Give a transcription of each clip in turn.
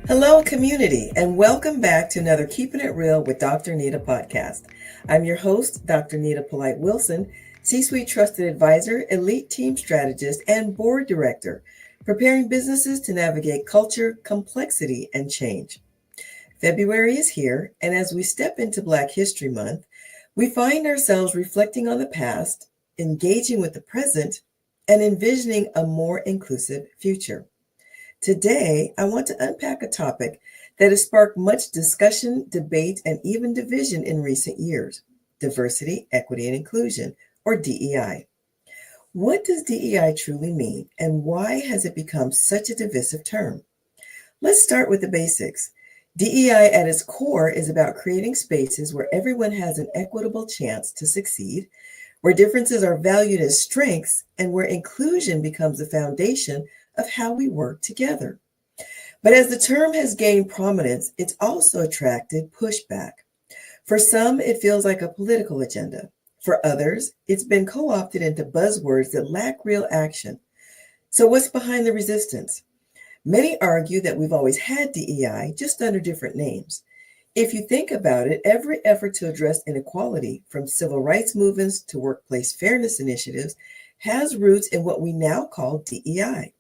Hello, community, and welcome back to another Keeping It Real with Dr. Anita podcast. I'm your host, Dr. Anita Polite Wilson, C-Suite Trusted Advisor, Elite Team Strategist, and Board Director, preparing businesses to navigate culture, complexity, and change. February is here, and as we step into Black History Month, we find ourselves reflecting on the past, engaging with the present, and envisioning a more inclusive future. Today, I want to unpack a topic that has sparked much discussion, debate, and even division in recent years: diversity, equity, and inclusion, or DEI. What does DEI truly mean, and why has it become such a divisive term? Let's start with the basics. DEI at its core is about creating spaces where everyone has an equitable chance to succeed, where differences are valued as strengths, and where inclusion becomes the foundation of how we work together. But as the term has gained prominence, it's also attracted pushback. For some, it feels like a political agenda. For others, it's been co-opted into buzzwords that lack real action. So what's behind the resistance? Many argue that we've always had DEI, just under different names. If you think about it, every effort to address inequality, from civil rights movements to workplace fairness initiatives, has roots in what we now call DEI.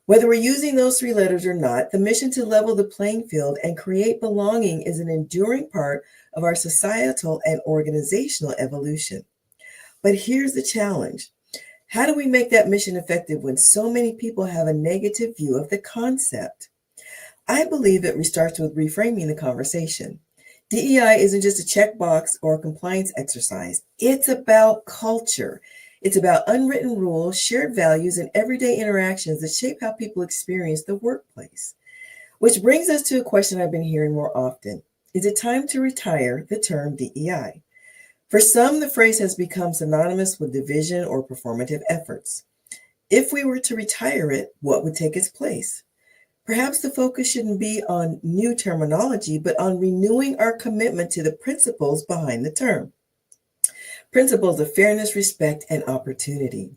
Whether we're using those three letters or not, the mission to level the playing field and create belonging is an enduring part of our societal and organizational evolution. But here's the challenge. How do we make that mission effective when so many people have a negative view of the concept? I believe it starts with reframing the conversation. DEI isn't just a checkbox or a compliance exercise. It's about culture. It's about unwritten rules, shared values, and everyday interactions that shape how people experience the workplace. Which brings us to a question I've been hearing more often. Is it time to retire the term DEI? For some, the phrase has become synonymous with division or performative efforts. If we were to retire it, what would take its place? Perhaps the focus shouldn't be on new terminology, but on renewing our commitment to the principles behind the term. Principles of fairness, respect, and opportunity.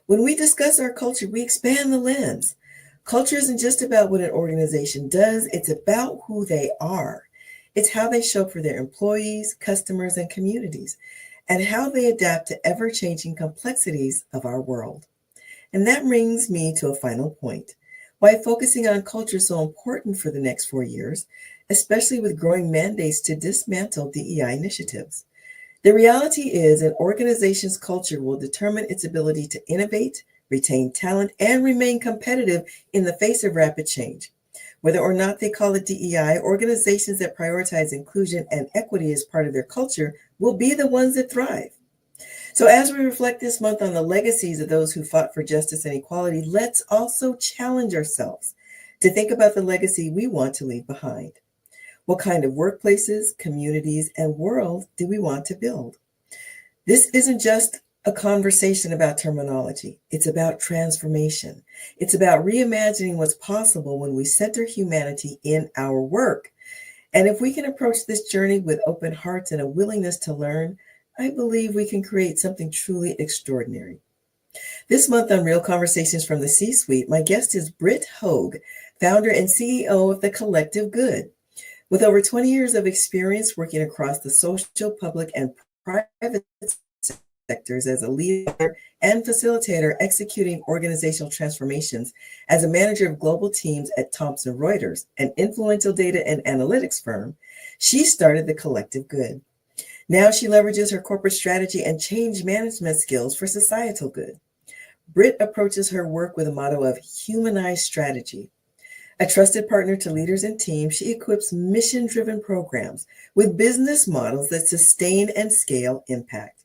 When we discuss our culture, we expand the lens. Culture isn't just about what an organization does, it's about who they are. It's how they show up for their employees, customers, and communities, and how they adapt to ever-changing complexities of our world. And that brings me to a final point. Why focusing on culture is so important for the next 4 years, especially with growing mandates to dismantle DEI initiatives. The reality is an organization's culture will determine its ability to innovate, retain talent, and remain competitive in the face of rapid change. Whether or not they call it DEI, organizations that prioritize inclusion and equity as part of their culture will be the ones that thrive. So as we reflect this month on the legacies of those who fought for justice and equality, let's also challenge ourselves to think about the legacy we want to leave behind. What kind of workplaces, communities, and world do we want to build? This isn't just a conversation about terminology. It's about transformation. It's about reimagining what's possible when we center humanity in our work. And if we can approach this journey with open hearts and a willingness to learn, I believe we can create something truly extraordinary. This month on Real Conversations from the C-Suite, my guest is Britt Hogue, founder and CEO of The Collective Good. With over 20 years of experience working across the social, public, and private sectors as a leader and facilitator executing organizational transformations as a manager of global teams at Thomson Reuters, an influential data and analytics firm, she started The Collective Good. Now she leverages her corporate strategy and change management skills for societal good. Britt approaches her work with a motto of humanized strategy. A trusted partner to leaders and teams, she equips mission-driven programs with business models that sustain and scale impact.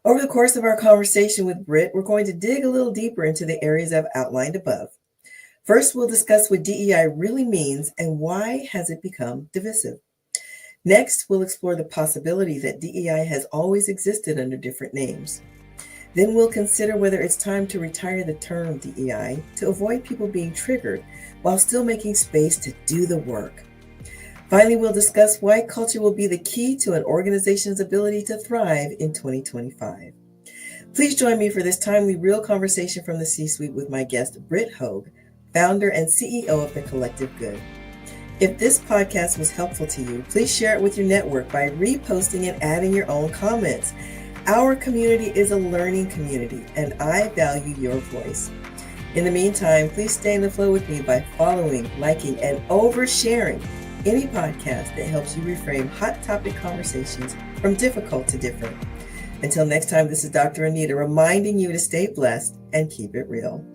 Over the course of our conversation with Britt, we're going to dig a little deeper into the areas I've outlined above. First, we'll discuss what DEI really means and why has it become divisive. Next, we'll explore the possibility that DEI has always existed under different names. Then we'll consider whether it's time to retire the term DEI to avoid people being triggered while still making space to do the work. Finally, we'll discuss why culture will be the key to an organization's ability to thrive in 2025. Please join me for this timely real conversation from the C-Suite with my guest, Britt Hogue, founder and CEO of The Collective Good. If this podcast was helpful to you, please share it with your network by reposting and adding your own comments. Our community is a learning community, and I value your voice. In the meantime, please stay in the flow with me by following, liking, and oversharing any podcast that helps you reframe hot topic conversations from difficult to different. Until next time, this is Dr. Anita reminding you to stay blessed and keep it real.